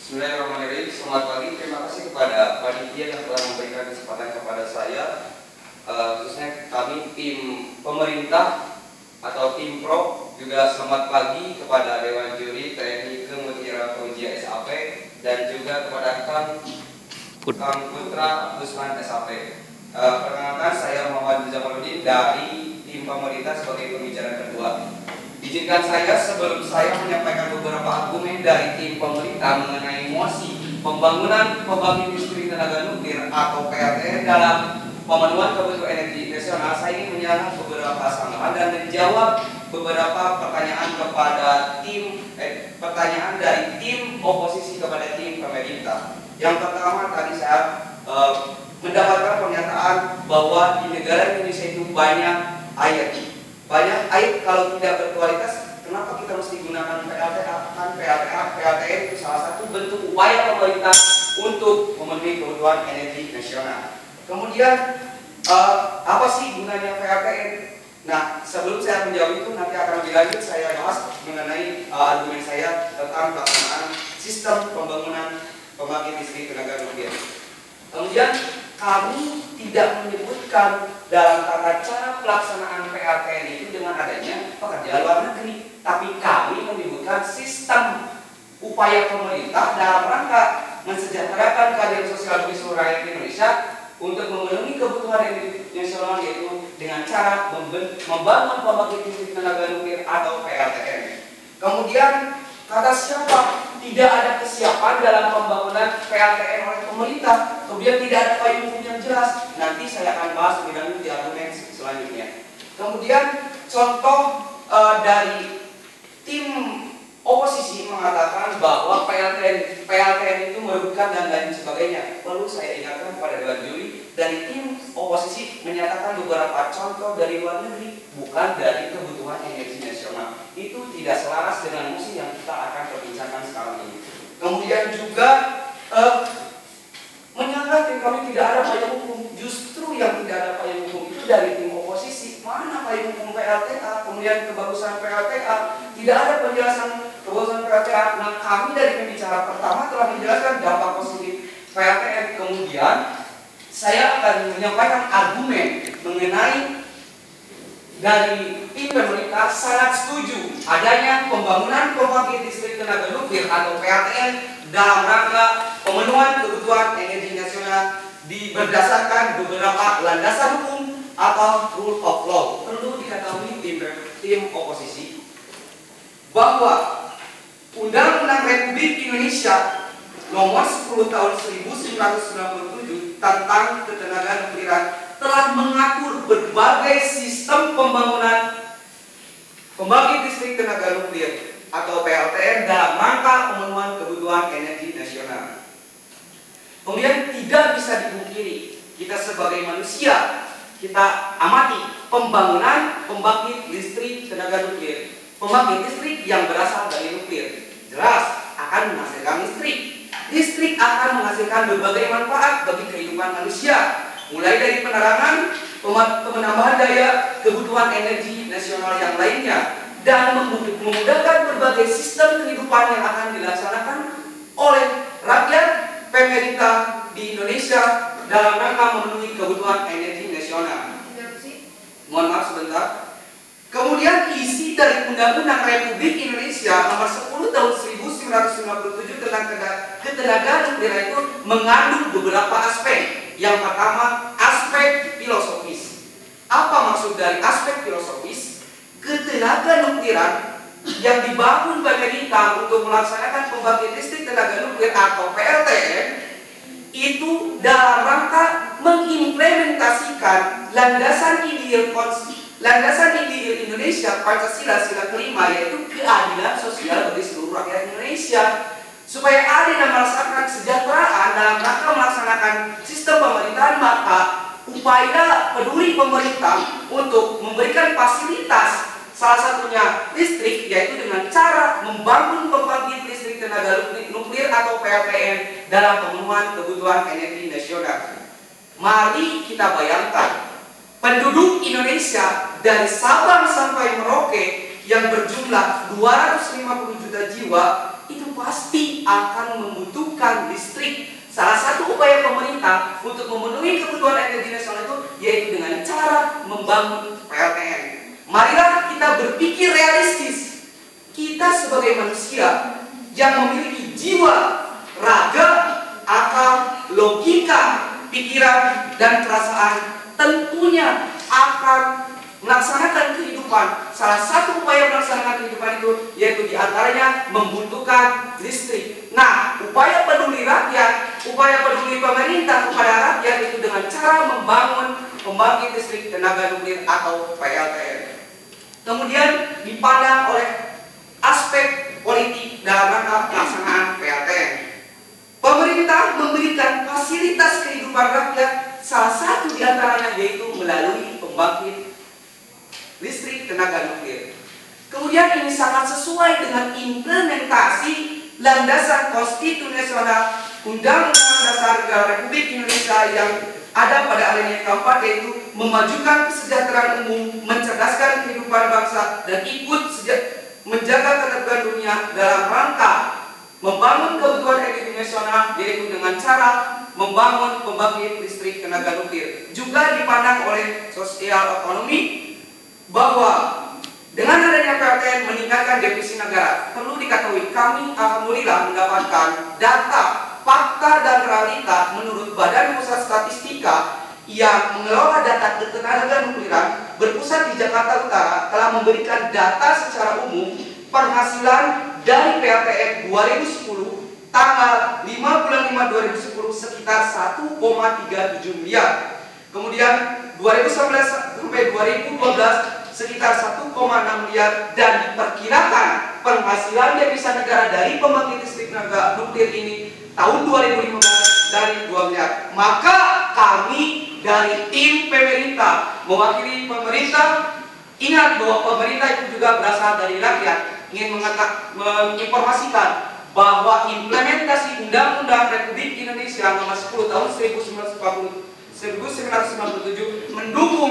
Bismillahirrahmanirrahim. Selamat pagi. Terima kasih kepada panitia yang telah memberikan kesempatan kepada saya, khususnya kami tim pemerintah atau tim pro. Juga selamat pagi kepada Dewan Juri TNI Mutiara Fauziah SAP dan juga kepada Kang Putra Usman SAP. Perkenalkan, saya Muhammad Jamaludin dari tim pemerintah sebagai pembicara kedua. Izinkan saya sebelum saya menyampaikan beberapa argumen dari tim pemerintah mengenai mosi pembangunan pembangkit listrik tenaga nuklir atau PLTN dalam pemenuhan kebutuhan energi nasional, saya ingin menyerahkan beberapa sanggahan dan menjawab beberapa pertanyaan kepada pertanyaan dari tim oposisi kepada tim pemerintah. Yang pertama, tadi saya mendapatkan pernyataan bahwa di negara Indonesia itu banyak air. Kalau tidak berkualitas, kenapa kita mesti gunakan PLTA? Kan PLTN itu salah satu bentuk upaya pemerintah untuk memenuhi kebutuhan energi nasional. Kemudian, apa sih gunanya PLTN? Nah, sebelum saya menjawab itu, nanti akan lebih lanjut saya bahas mengenai argumen saya tentang pelaksanaan sistem pembangunan pembangkit listrik tenaga nuklir. Kemudian, kami tidak menyebutkan dalam tata cara pelaksanaan PLTN itu dengan adanya pekerja luar negeri, tapi kami menyebutkan sistem upaya pemerintah dalam rangka mensejahterakan keadilan sosial bagi seluruh rakyat Indonesia untuk memenuhi kebutuhan energi nasional, yaitu dengan cara membangun pembangkit listrik tenaga nuklir atau PLTN. Kemudian, kata siapa? Tidak ada kesiapan dalam pembangunan PLTN oleh pemerintah. Kemudian tidak ada payung hukum yang jelas. Nanti saya akan bahas lebih lanjut di argumen selanjutnya. Kemudian contoh dari tim oposisi mengatakan bahwa PLTN itu merugikan dan lain sebagainya. Perlu saya ingatkan kepada Dewan Juri, dari tim oposisi menyatakan beberapa contoh dari luar negeri, bukan dari kebutuhan energi nasional. Itu tidak selaras dengan musuh yang kita akan perbincangkan sekarang ini. Kemudian juga menyatakan kami tidak ada payung hukum. Justru yang tidak ada payung hukum itu dari tim oposisi. Mana payung hukum PLTA? Kemudian kebagusan PLTA, tidak ada penjelasan kebagusan PLTA. Nah, kami dari pembicara pertama telah menjelaskan dampak positif PLTN. Kemudian saya akan menyampaikan argumen mengenai dari tim pemerintah sangat setuju adanya pembangunan pembangkit listrik tenaga nuklir atau PLTN dalam rangka pemenuhan kebutuhan energi nasional berdasarkan beberapa landasan hukum atau rule of law. Perlu diketahui tim oposisi bahwa Undang-Undang Republik Indonesia Nomor 10 Tahun 1997 tentang ketenaga nukliran telah mengatur berbagai sistem pembangunan pembangkit listrik tenaga nuklir atau PLTN dalam rangka pemenuhan kebutuhan energi nasional. Kemudian tidak bisa dipungkiri, kita sebagai manusia, kita amati pembangunan pembangkit listrik tenaga nuklir. Pembangkit listrik yang berasal dari nuklir jelas akan menghasilkan listrik. Listrik akan menghasilkan berbagai manfaat bagi kehidupan manusia, mulai dari penerangan, penambahan daya, kebutuhan energi nasional yang lainnya, dan memudahkan berbagai sistem kehidupan yang akan dilaksanakan oleh rakyat pemerintah di Indonesia dalam rangka memenuhi kebutuhan energi nasional. Mohon maaf sebentar. Kemudian isi dari Undang-Undang Republik Indonesia Nomor 10 Tahun 1997 tentang ketenagaan nuklir itu mengandung beberapa aspek. Yang pertama, aspek filosofis. Apa maksud dari aspek filosofis? Ketenaga nukliran yang dibangun pemerintah untuk melaksanakan pembangkit listrik tenaga nuklir atau PLTN itu dalam rangka mengimplementasikan landasan ideal Indonesia Pancasila sila kelima, yaitu keadilan sosial bagi seluruh rakyat Indonesia, supaya adil dan merasakan kesejahteraan dalam rangka melaksanakan sistem pemerintahan. Maka upaya peduli pemerintah untuk memberikan fasilitas, salah satunya listrik, yaitu dengan cara membangun pembangkit listrik tenaga nuklir atau PLTN dalam pemenuhan kebutuhan energi nasional. Mari kita bayangkan penduduk Indonesia dari Sabang sampai Merauke yang berjumlah 250 juta jiwa itu pasti akan membutuhkan listrik. Salah satu upaya pemerintah untuk memenuhi kebutuhan energi nasional itu yaitu dengan cara membangun PLTN. Marilah kita berpikir realistis. Kita sebagai manusia yang memiliki jiwa, raga, akal, logika, pikiran, dan perasaan tentunya akan melaksanakan kehidupan. Salah satu upaya melaksanakan kehidupan itu yaitu diantaranya membutuhkan listrik. Nah, upaya peduli rakyat, upaya peduli pemerintah kepada rakyat itu dengan cara membangun pembangkit listrik tenaga nuklir atau PLTN. Kemudian dipandang oleh aspek politik dalam rangka pelaksanaan PLTN. Pemerintah memberikan fasilitas kehidupan rakyat, salah satu diantaranya yaitu melalui pembangkit listrik tenaga nuklir. Kemudian ini sangat sesuai dengan implementasi landasan konstitusional Undang-Undang Dasar Negara Republik Indonesia yang ada pada alinea keempat, yaitu memajukan kesejahteraan umum, mencerdaskan kehidupan bangsa, dan ikut menjaga ketertiban dunia dalam rangka membangun kebutuhan energi nasional, yaitu dengan cara membangun pembangkit listrik tenaga nuklir. Juga dipandang oleh sosial ekonomi bahwa dengan adanya PLTN meningkatkan devisa negara. Perlu diketahui, kami alhamdulillah mendapatkan data, fakta, dan realita menurut Badan Pusat Statistika yang mengelola data ketenaga nukliran berpusat di Jakarta Utara telah memberikan data secara umum penghasilan dari PLTN 2010 tanggal 5 bulan 5 2010 sekitar 1,37 miliar. Kemudian 2011 sampai 2012 sekitar 1,6 miliar, dan diperkirakan penghasilan devisa negara dari pembangkit listrik tenaga nuklir ini tahun 2015 dari 2 miliar. Maka kami dari tim pemerintah mewakili pemerintah, ingat bahwa pemerintah itu juga berasal dari rakyat, ingin menginformasikan bahwa implementasi Undang-Undang Republik Indonesia nomor 10 tahun 1997 mendukung